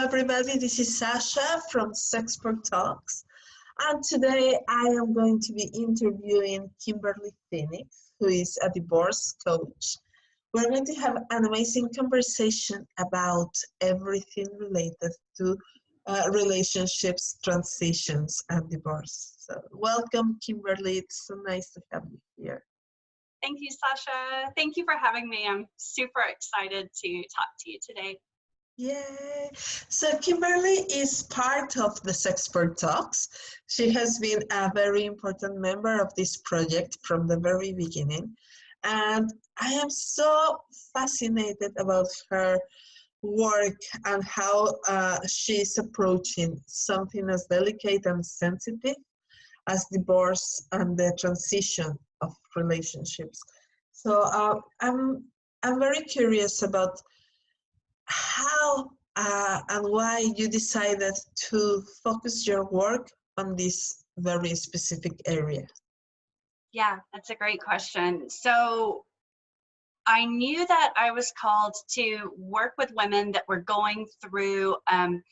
everybody, this is Sasha from Sexpert Talks, and today I am going to be interviewing Kimberly FiNix, who is a divorce coach. We're going to have an amazing conversation about everything related to relationships, transitions, and divorce. So welcome, Kimberly. It's so nice to have you here. Thank you, Sasha. Thank you for having me. I'm super excited to talk to you today. Yay! So Kimberly is part of the Sexpert Talks. She has been a very important member of this project from the very beginning. And I am so fascinated about her work and how she's approaching something as delicate and sensitive as divorce and the transition of relationships. So I'm very curious about how and why you decided to focus your work on this very specific area. Yeah, that's a great question. So I knew that I was called to work with women that were going through kind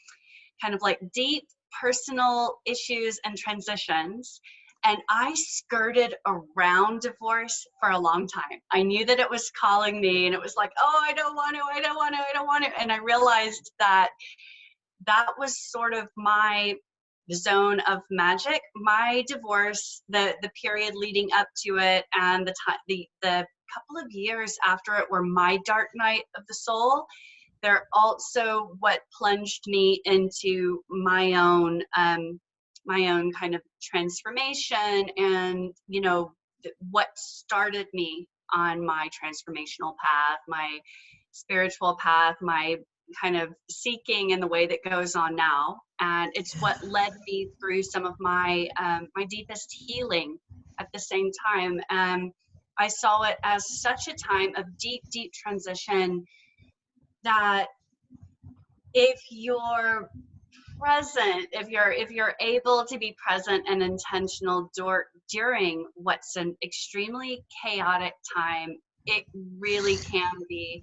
of like deep personal issues and transitions. And I skirted around divorce for a long time. I knew that it was calling me and it was like, oh, I don't want to. And I realized that that was sort of my zone of magic. My divorce, the period leading up to it and the couple of years after it were my dark night of the soul. They're also what plunged me into my own kind of transformation and, you know, what started me on my transformational path, my spiritual path, my kind of seeking in the way that goes on now. And it's what led me through some of my my deepest healing at the same time. I saw it as such a time of deep, deep transition that if you're present, if you're able to be present and intentional during what's an extremely chaotic time, it really can be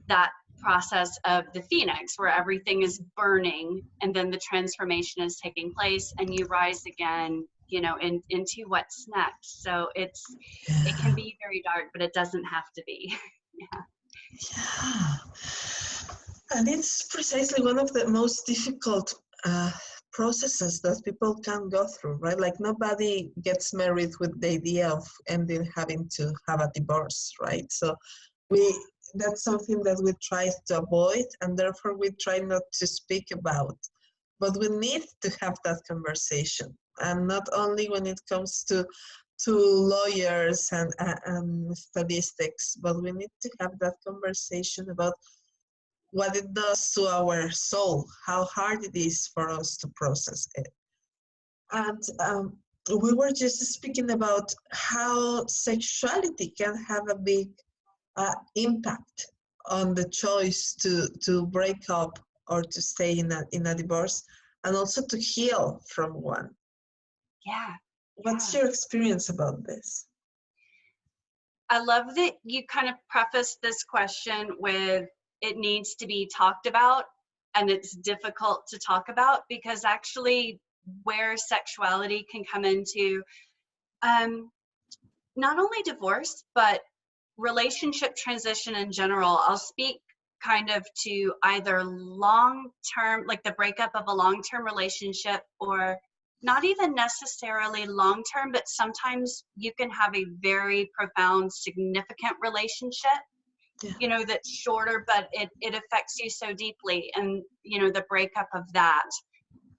that process of the phoenix where everything is burning and then the transformation is taking place and you rise again, you know, into what's next. So it can be very dark, but it doesn't have to be. Yeah. And it's precisely one of the most difficult processes that people can go through, right? Like nobody gets married with the idea of ending having to have a divorce, right? So that's something that we try to avoid, and therefore we try not to speak about. But we need to have that conversation, and not only when it comes to lawyers and statistics, but we need to have that conversation about what it does to our soul, how hard it is for us to process it. And we were just speaking about how sexuality can have a big impact on the choice to break up or to stay in a divorce, and also to heal from one. Yeah. What's your experience about this? I love that you kind of prefaced this question with it needs to be talked about and it's difficult to talk about, because actually where sexuality can come into not only divorce, but relationship transition in general. I'll speak kind of to either long-term, like the breakup of a long-term relationship, or not even necessarily long-term, but sometimes you can have a very profound, significant relationship, you know, that's shorter, but it affects you so deeply. And, you know, the breakup of that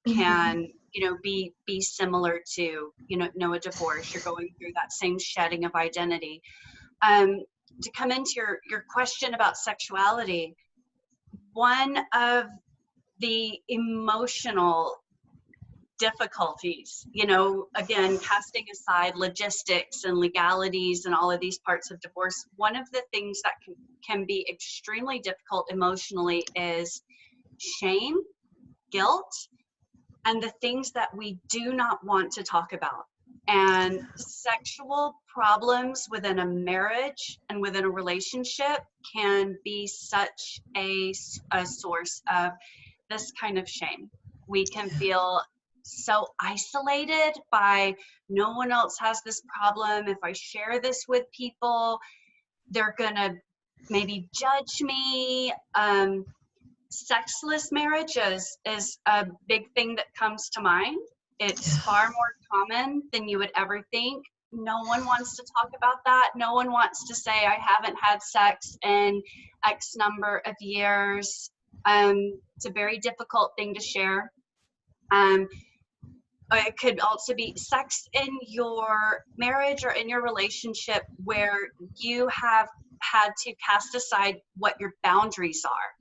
can, you know, be similar to, you know, a divorce. You're going through that same shedding of identity. To come into your question about sexuality, one of the emotional difficulties, you know, again, casting aside logistics and legalities and all of these parts of divorce, one of the things that can be extremely difficult emotionally is shame, guilt, and the things that we do not want to talk about. And sexual problems within a marriage and within a relationship can be such a source of this kind of shame. We can feel so isolated by no one else has this problem. If I share this with people, they're gonna maybe judge me. Sexless marriages is a big thing that comes to mind. It's Yeah. far more common than you would ever think. No one wants to talk about that. No one wants to say, I haven't had sex in X number of years. It's a very difficult thing to share. It could also be sex in your marriage or in your relationship where you have had to cast aside what your boundaries are.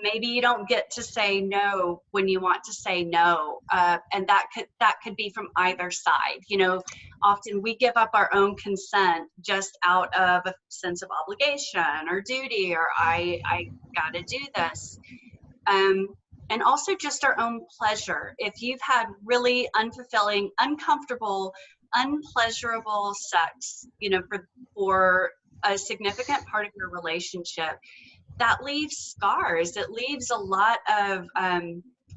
Maybe you don't get to say no when you want to say no, and that could be from either side. You know, often we give up our own consent just out of a sense of obligation or duty, or I got to do this. And also just our own pleasure. If you've had really unfulfilling, uncomfortable, unpleasurable sex, you know, for a significant part of your relationship, that leaves scars. It leaves a lot of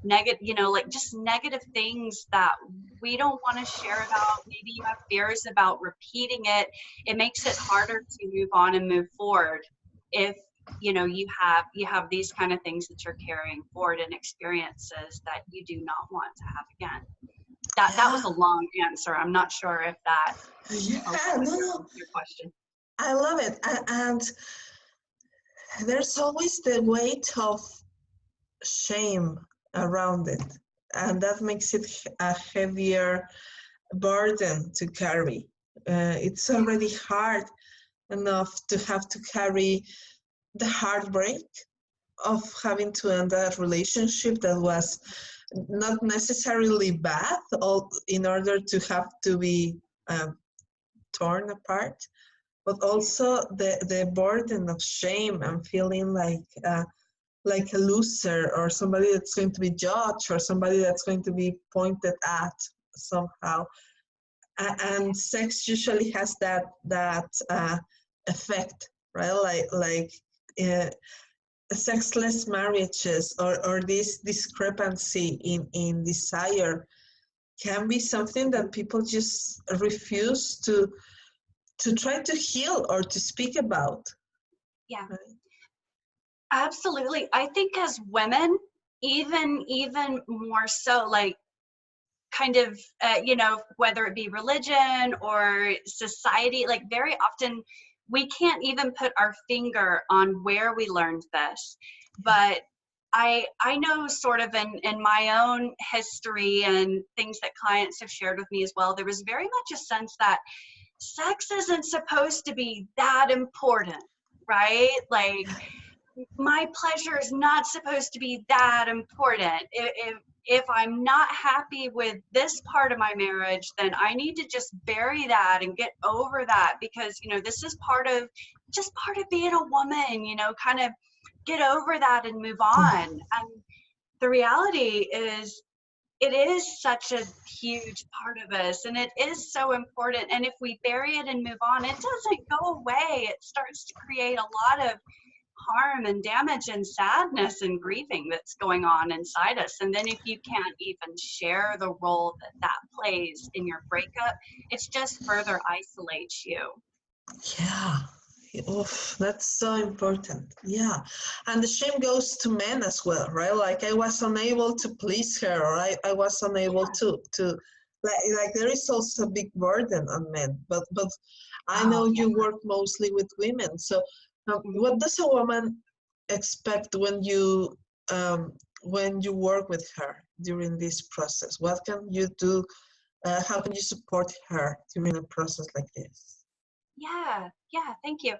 negative, you know, like just negative things that we don't want to share about. Maybe you have fears about repeating it. It makes it harder to move on and move forward if you know you have these kind of things that you're carrying forward and experiences that you do not want to have again. That was a long answer. I'm not sure if that helps with your question. I love it. And there's always the weight of shame around it, and that makes it a heavier burden to carry. It's already hard enough to have to carry the heartbreak of having to end that relationship that was not necessarily bad, in order to have to be torn apart, but also the burden of shame and feeling like a loser, or somebody that's going to be judged, or somebody that's going to be pointed at somehow. And sex usually has that effect, right? Like sexless marriages, or this discrepancy in desire can be something that people just refuse to try to heal or to speak about. Yeah. Right? Absolutely. I think as women, even more so, like kind of, you know, whether it be religion or society, like very often we can't even put our finger on where we learned this. But I know sort of in my own history and things that clients have shared with me as well, there was very much a sense that sex isn't supposed to be that important, right? Like my pleasure is not supposed to be that important. If I'm not happy with this part of my marriage, then I need to just bury that and get over that, because you know this is part of being a woman, you know, kind of get over that and move on. And the reality is it is such a huge part of us, and it is so important, and if we bury it and move on, it doesn't go away. It starts to create a lot of harm and damage and sadness and grieving that's going on inside us. And then if you can't even share the role that plays in your breakup, it's just further isolates you. Yeah. Oof, that's so important. Yeah. And the shame goes to men as well, right? Like I was unable to please her, or I was unable to like there is also a big burden on men. But I know you work mostly with women. So what does a woman expect when you work with her during this process? What can you do? How can you support her during a process like this? Yeah, thank you.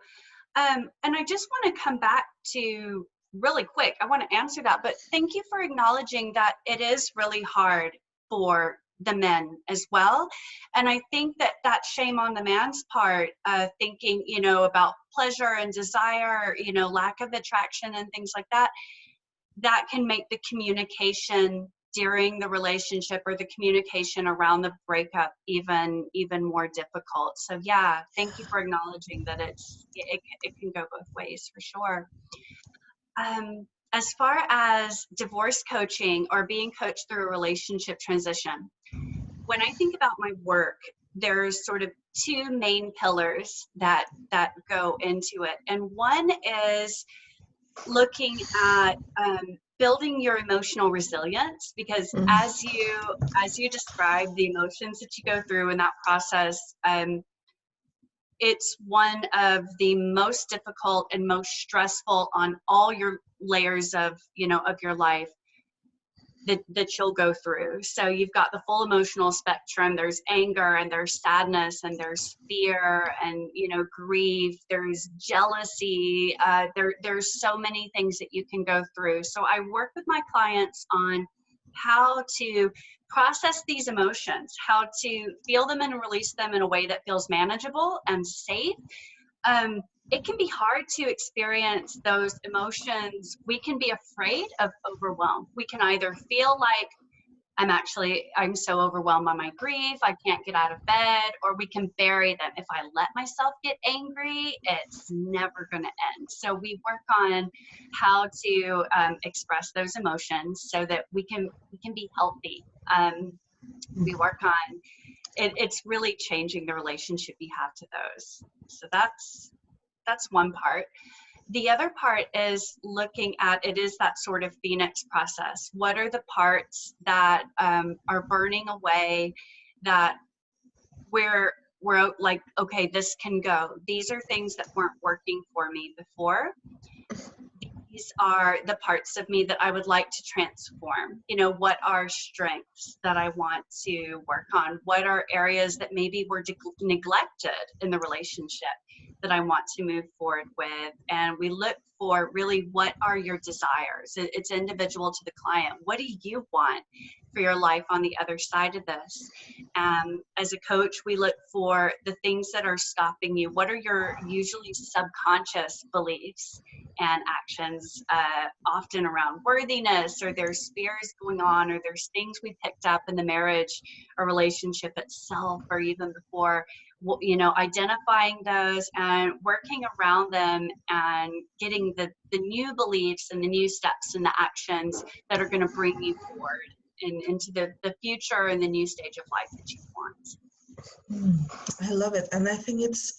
And I just want to come back to really quick, I want to answer that, but thank you for acknowledging that it is really hard for the men as well. And I think that shame on the man's part, thinking, you know, about pleasure and desire, you know, lack of attraction and things like that, that can make the communication during the relationship or the communication around the breakup even more difficult. So yeah, thank you for acknowledging that it can go both ways for sure. As far as divorce coaching or being coached through a relationship transition, when I think about my work, there's sort of two main pillars that go into it. And one is looking at building your emotional resilience, because as you describe the emotions that you go through in that process, it's one of the most difficult and most stressful on all your layers of your life that you'll go through. So you've got the full emotional spectrum. There's anger, and there's sadness, and there's fear, and grief, there's jealousy, there's so many things that you can go through. So I work with my clients on how to process these emotions, how to feel them and release them in a way that feels manageable and safe. It can be hard to experience those emotions. We can be afraid of overwhelm. We can either feel like I'm so overwhelmed by my grief, I can't get out of bed, or we can bury them. If I let myself get angry, it's never going to end. So we work on how to express those emotions so that we can be healthy. We work on it's really changing the relationship you have to those. So that's one part. The other part is looking at, it is that sort of FiNix process. What are the parts that are burning away, that we're like, okay, this can go. These are things that weren't working for me before. These are the parts of me that I would like to transform. What are strengths that I want to work on? What are areas that maybe were neglected in the relationship that I want to move forward with? And we look for really, what are your desires? It's individual to the client. What do you want for your life on the other side of this? As a coach, we look for the things that are stopping you. What are your usually subconscious beliefs and actions, often around worthiness, or there's fears going on, or there's things we picked up in the marriage or relationship itself, or even before, identifying those and working around them and getting the new beliefs and the new steps and the actions that are going to bring you forward into the future and the new stage of life that you want. I love it. And I think it's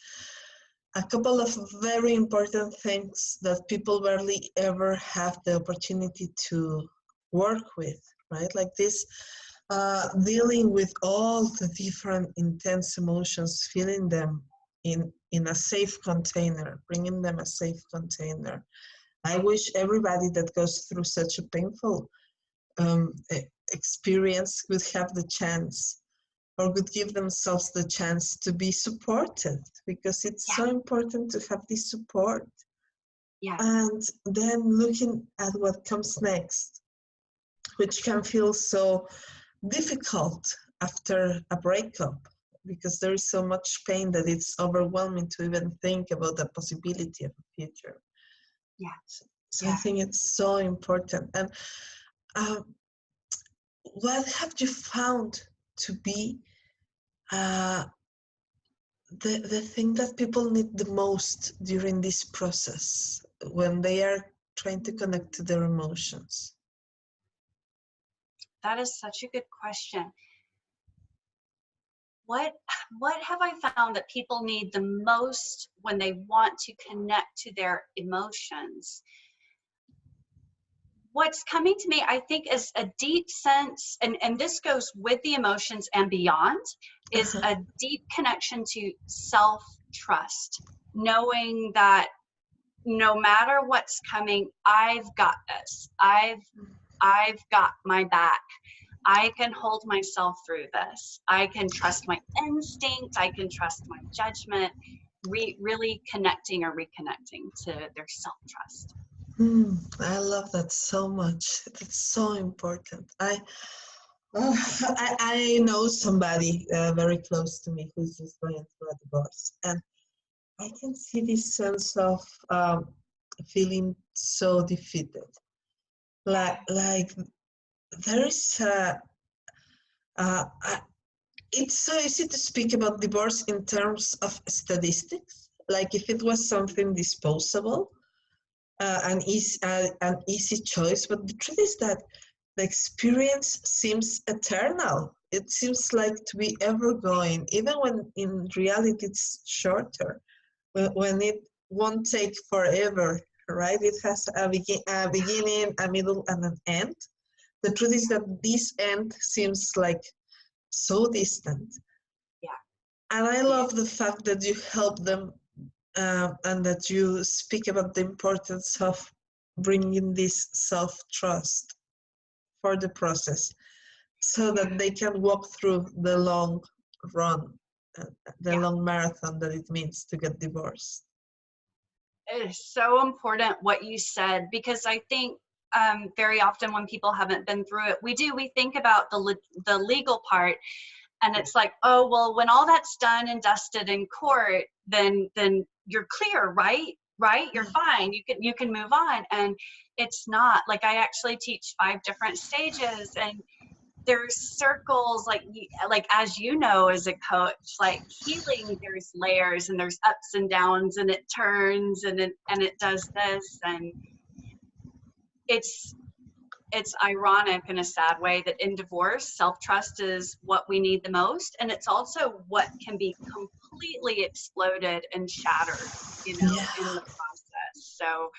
a couple of very important things that people barely ever have the opportunity to work with, right? Like this, dealing with all the different intense emotions, feeling them in a safe container, bringing them a safe container. I wish everybody that goes through such a painful experience would have the chance, or would give themselves the chance to be supported, because it's so important to have this support. Yeah. And then looking at what comes next, which can feel so difficult after a breakup, because there is so much pain that it's overwhelming to even think about the possibility of a future. Yeah. So I think it's so important. And what have you found to be the thing that people need the most during this process, when they are trying to connect to their emotions? That is such a good question. What have I found that people need the most when they want to connect to their emotions? What's coming to me, I think, is a deep sense, and this goes with the emotions and beyond, is a deep connection to self-trust, knowing that no matter what's coming, I've got this. I've got my back. I can hold myself through this. I can trust my instinct. I can trust my judgment. Really connecting or reconnecting to their self-trust. I love that so much. That's so important. I know somebody very close to me who's just going through a divorce, and I can see this sense of feeling so defeated. Like there is a it's so easy to speak about divorce in terms of statistics, like if it was something disposable, an easy choice. But the truth is that the experience seems eternal. It seems like to be ever going, even when in reality it's shorter, when it won't take forever, right? It has a beginning, a middle, and an end. The truth is that this end seems like so distant. Yeah. And I love the fact that you help them and that you speak about the importance of bringing this self-trust for the process so that they can walk through the long run, the Yeah. long marathon that it means to get divorced. It is so important what you said, because I think very often when people haven't been through it, we think about the legal part, and it's like, oh, well, when all that's done and dusted in court, then you're clear, right? You're fine. You can move on. And it's not. Like, I actually teach 5 different stages, and there's circles, like as you know, as a coach, like healing, there's layers and there's ups and downs, and it turns and it does this, and it's ironic in a sad way that in divorce, self-trust is what we need the most, and it's also what can be completely exploded and shattered, Yeah. in the process. So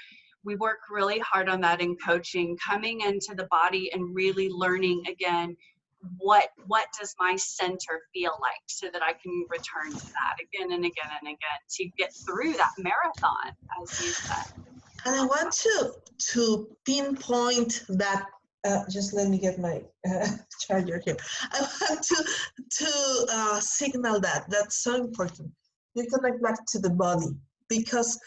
we work really hard on that in coaching, coming into the body and really learning again, what does my center feel like, so that I can return to that again and again and again to get through that marathon, as you said. And I want to pinpoint that. Just let me get my charger here. I want to signal that. That's so important. You connect back to the body, because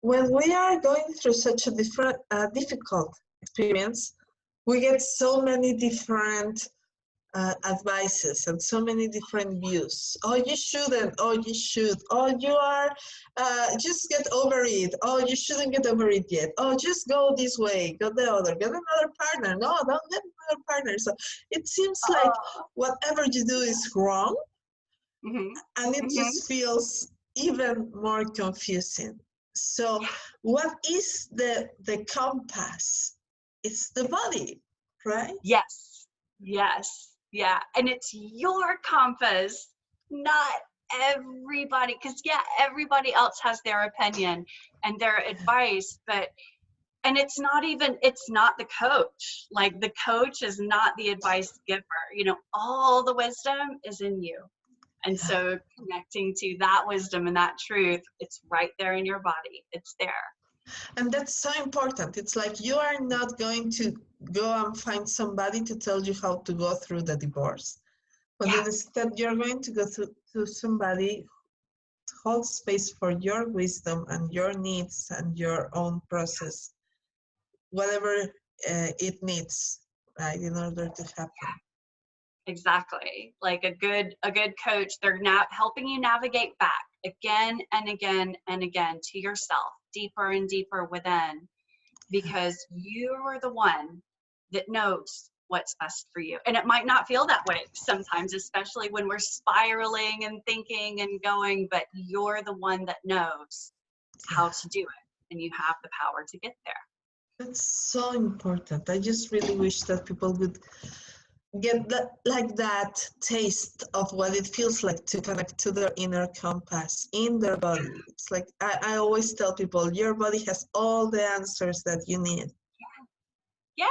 when we are going through such a difficult experience, we get so many different advices and so many different views. Oh, you shouldn't. Oh, you should. Oh, you are, just get over it. Oh, you shouldn't get over it yet. Oh, just go this way, go the other, get another partner. No, don't get another partner. So it seems like whatever you do is wrong, and it just feels even more confusing. So what is the compass? It's the body, right? Yes. Yeah. And it's your compass, not everybody. Because, yeah, everybody else has their opinion and their advice, and it's not the coach. Like, the coach is not the advice giver. All the wisdom is in you. And so connecting to that wisdom and that truth, it's right there in your body. It's there. And that's so important. It's like you are not going to go and find somebody to tell you how to go through the divorce, but instead you're going to go to somebody to hold space for your wisdom and your needs and your own process, whatever it needs, right, in order to happen. Exactly. Like a good coach, they're now helping you navigate back again and again and again to yourself, deeper and deeper within, because you are the one that knows what's best for you. And it might not feel that way sometimes, especially when we're spiraling and thinking and going, but you're the one that knows how to do it, and you have the power to get there. That's so important. I just really wish that people would get that taste of what it feels like to connect to their inner compass in their body. It's like I always tell people, your body has all the answers that you need. Yeah.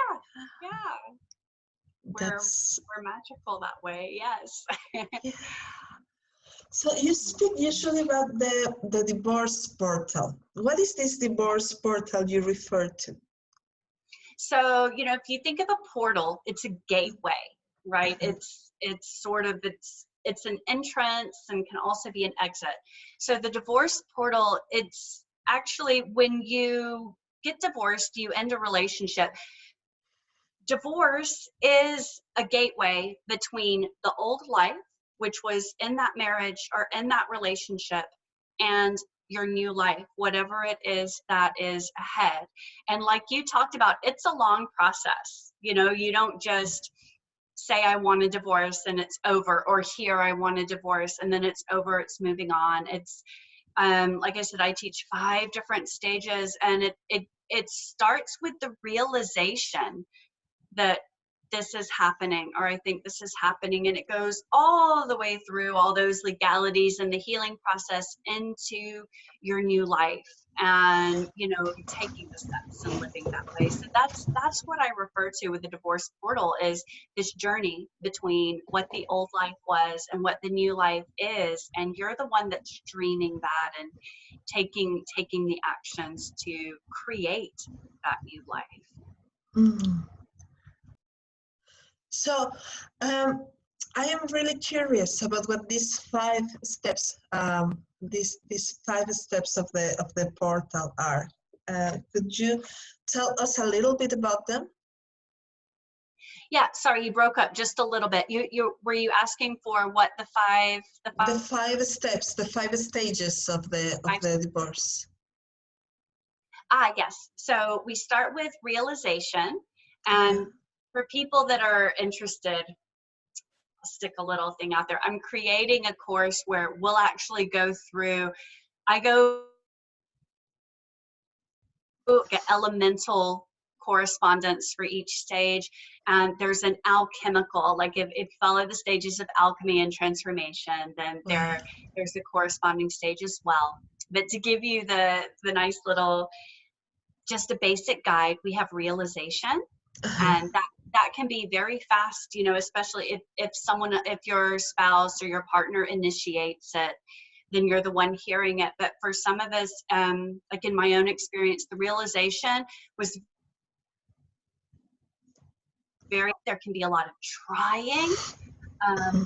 That's We're magical that way. Yes. yeah. So you speak usually about the divorce portal. What is this divorce portal you refer to? So, if you think of a portal, it's a gateway, right? It's sort of, it's an entrance and can also be an exit. So the divorce portal, it's actually when you get divorced, you end a relationship. Divorce is a gateway between the old life, which was in that marriage or in that relationship, and your new life, whatever it is that is ahead. And like you talked about, it's a long process. You know, you don't just say I want a divorce and it's over, or here I want a divorce and then it's over, it's moving on. It's like I said, I teach 5 different stages, and it starts with the realization that this is happening, or I think this is happening, and it goes all the way through all those legalities and the healing process into your new life, and you know, taking the steps and living that way. So that's what I refer to with the divorce portal, is this journey between what the old life was and what the new life is, and you're the one that's dreaming that and taking the actions to create that new life. Mm. So I am really curious about what these 5 steps, these 5 steps of the portal are. Could you tell us a little bit about them? Yeah, sorry, you broke up just a little bit. You were you asking for what the five The 5 steps, the 5 stages of the divorce. Yes. So we start with realization, and for people that are interested, I'll stick a little thing out there. I'm creating a course where we'll actually go through, I go get elemental correspondence for each stage, and there's an alchemical, like if you follow the stages of alchemy and transformation, then there's a corresponding stage as well. But to give you the nice little, just a basic guide, we have realization, and that can be very fast, you know, especially if your spouse or your partner initiates it, then you're the one hearing it. But for some of us, like in my own experience, the realization was there can be a lot of trying,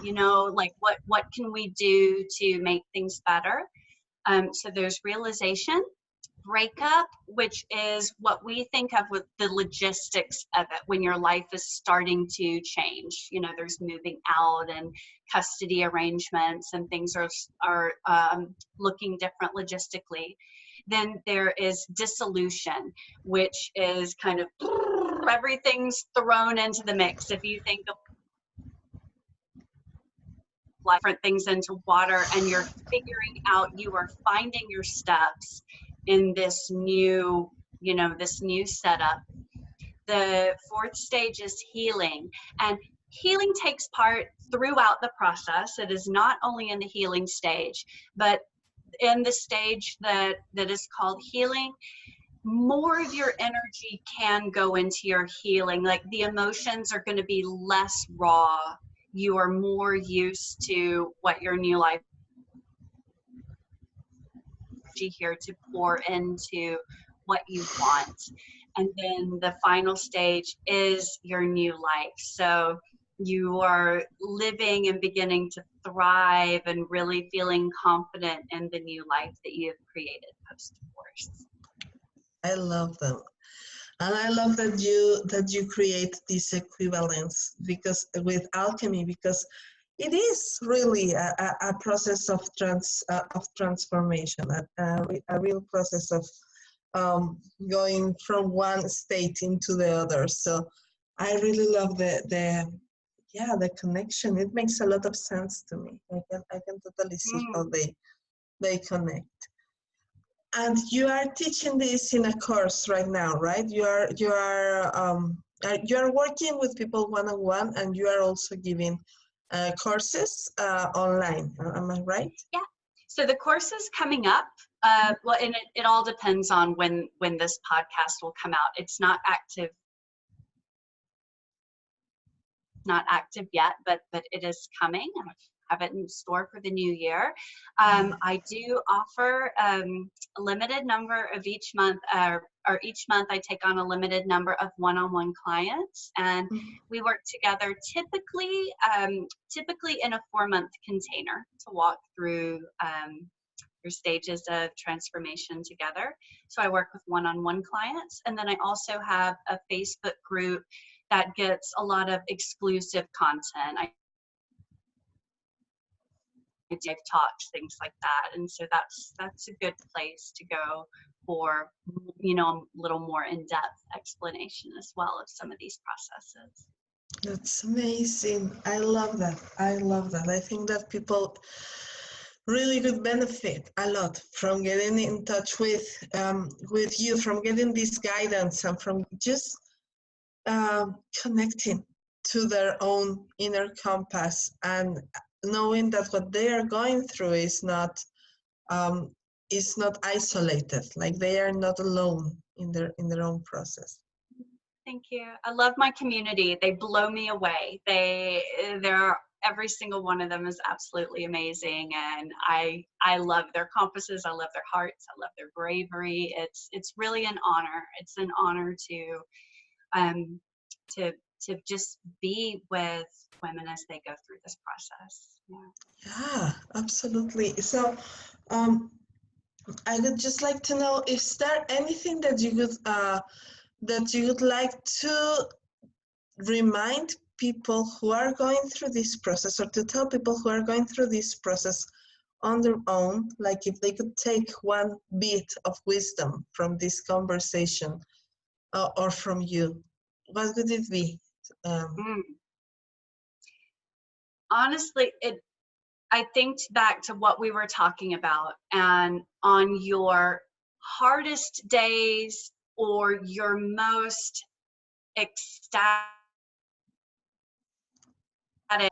you know, like what can we do to make things better? So there's realization. Breakup, which is what we think of with the logistics of it, when your life is starting to change. You know, there's moving out and custody arrangements, and things are looking different logistically. Then there is dissolution, which is kind of everything's thrown into the mix. If you think of different things into water, and you're figuring out, you are finding your steps in this new, you know, this new setup. The 4th stage is healing, and healing takes part throughout the process. It is not only in the healing stage, but in the stage that is called healing, more of your energy can go into your healing. Like the emotions are going to be less raw. You are more used to what your new life here to pour into what you want. And then the final stage is your new life. So you are living and beginning to thrive and really feeling confident in the new life that you have created post-divorce. I love them. And I love that you create this equivalence because with alchemy, because it is really a process of transformation, a real process of going from one state into the other. So I really love the connection. It makes a lot of sense to me. I can totally see how they connect. And you are teaching this in a course right now, right? You are working with people one-on-one, and you are also giving courses online. Am I right? Yeah. So the course is coming up. Well, and it all depends on when this podcast will come out. It's not active yet, but it is coming. I have it in store for the new year. I do offer a limited number of each month, or each month I take on a limited number of one-on-one clients, and we work together typically in a 4-month container to walk through your stages of transformation together. So I work with one-on-one clients, and then I also have a Facebook group that gets a lot of exclusive content. I talks, things like that. And so that's a good place to go for, you know, a little more in-depth explanation as well of some of these processes. That's amazing. I love that. I love that. I think that people really could benefit a lot from getting in touch with you, from getting this guidance, and from just connecting to their own inner compass, and knowing that what they are going through is not isolated. Like they are not alone in their own process. Thank you. I love my community. They blow me away. They're every single one of them is absolutely amazing, and I love their compasses. I love their hearts. I love their bravery. It's really an honor. It's an honor to just be with women as they go through this process. Yeah, absolutely. So I would just like to know, is there anything that you would like to remind people who are going through this process, or to tell people who are going through this process on their own, like if they could take one bit of wisdom from this conversation or from you, what would it be? Honestly, I think back to what we were talking about, and on your hardest days or your most ecstatic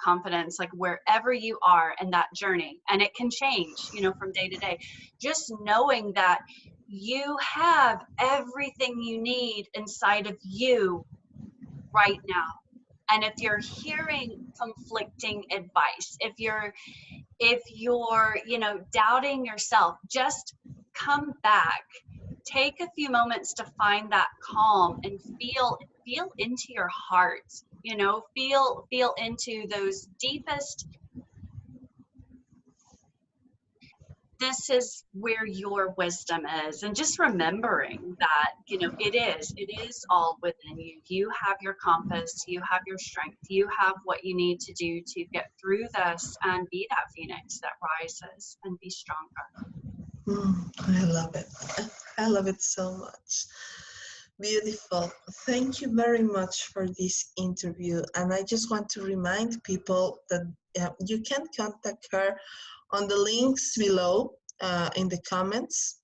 confidence, like wherever you are in that journey, and it can change, you know, from day to day, just knowing that you have everything you need inside of you right now. And if you're hearing conflicting advice, if you're you know, doubting yourself, just come back, take a few moments to find that calm and feel into your heart, you know, feel into those deepest. This is where your wisdom is, and just remembering that, you know, it is all within you. You have your compass, you have your strength, you have what you need to do to get through this and be that phoenix that rises and be stronger. I love it. I love it so much. Beautiful. Thank you very much for this interview. And I just want to remind people that you can contact her on the links below in the comments,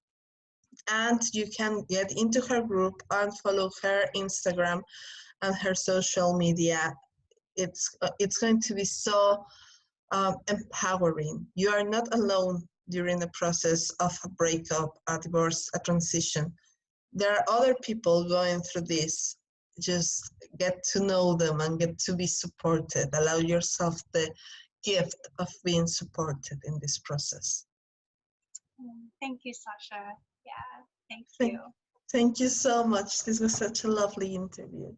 and you can get into her group and follow her Instagram and her social media. It's going to be so empowering. You are not alone during the process of a breakup, a divorce, a transition. There are other people going through this. Just get to know them and get to be supported. Allow yourself the gift of being supported in this process. Thank you, Sasha. Yeah, thank you. Thank you so much. This was such a lovely interview.